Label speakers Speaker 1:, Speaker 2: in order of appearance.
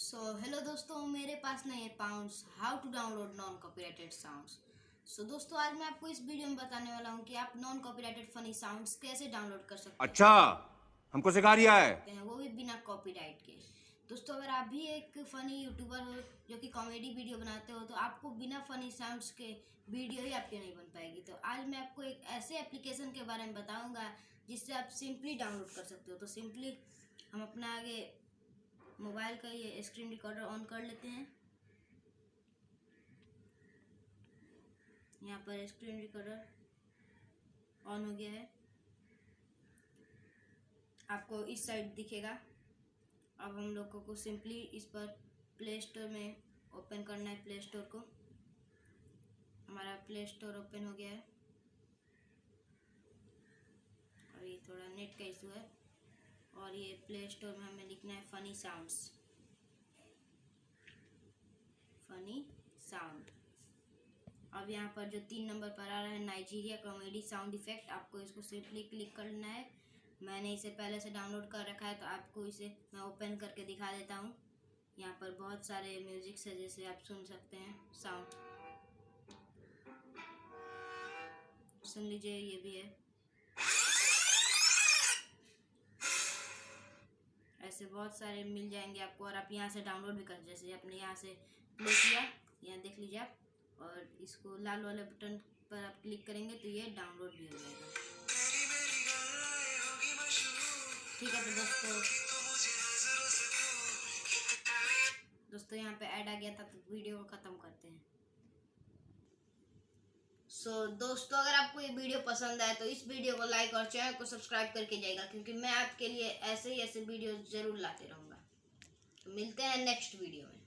Speaker 1: Hello दोस्तों, मेरे पास नहीं है pounds, how to download non copyrighted sounds. दोस्तों, आज मैं आपको इस वीडियो में बताने वाला हूँ कि आप नॉन कॉपीराइटेड फनी साउंड्स कैसे डाउनलोड कर सकते हैं।
Speaker 2: अच्छा, हमको सिखा रिया है।
Speaker 1: वो भी बिना कॉपीराइट के। दोस्तों, अगर आप भी एक फनी यूट्यूबर हो जो कि कॉमेडी वीडियो बनाते हो, तो आपको बिना फनी साउंड्स के वीडियो ही आपकी नहीं बन पाएगी। तो आज मैं आपको एक ऐसे एप्लीकेशन के बारे में बताऊँगा जिससे आप सिंपली डाउनलोड कर सकते हो। तो सिंपली हम अपना आगे मोबाइल का ये स्क्रीन रिकॉर्डर ऑन कर लेते हैं। यहाँ पर स्क्रीन रिकॉर्डर ऑन हो गया है, आपको इस साइड दिखेगा। अब हम लोगों को सिंपली इस पर प्ले स्टोर में ओपन करना है। प्ले स्टोर को, हमारा प्ले स्टोर ओपन हो गया है और ये थोड़ा नेट का इशू है। और ये प्ले स्टोर में हमें लिखना है फनी साउंड्स, फनी साउंड। अब यहाँ पर जो 3 नंबर पर आ रहा है नाइजीरिया कॉमेडी साउंड इफेक्ट, आपको इसको सिंपली क्लिक करना है। मैंने इसे पहले से डाउनलोड कर रखा है, तो आपको इसे मैं ओपन करके दिखा देता हूँ। यहाँ पर बहुत सारे म्यूजिक्स है, जैसे आप सुन सकते हैं। साउंड सुन लीजिए, ये भी है। ऐसे बहुत सारे मिल जाएंगे आपको, और आप यहाँ से डाउनलोड भी कर, जैसे आपने यहाँ से प्ले किया, यहाँ देख लीजिए आप, और इसको लाल वाले बटन पर आप क्लिक करेंगे तो ये डाउनलोड भी हो जाएगा। ठीक है, तो दोस्तों यहाँ पे ऐड आ गया था, तो वीडियो को ख़त्म करते हैं। दोस्तों, अगर आपको ये वीडियो पसंद आए तो इस वीडियो को लाइक और चैनल को सब्सक्राइब करके जाएगा, क्योंकि मैं आपके लिए ऐसे ही ऐसे वीडियो ज़रूर लाते रहूँगा। तो मिलते हैं नेक्स्ट वीडियो में।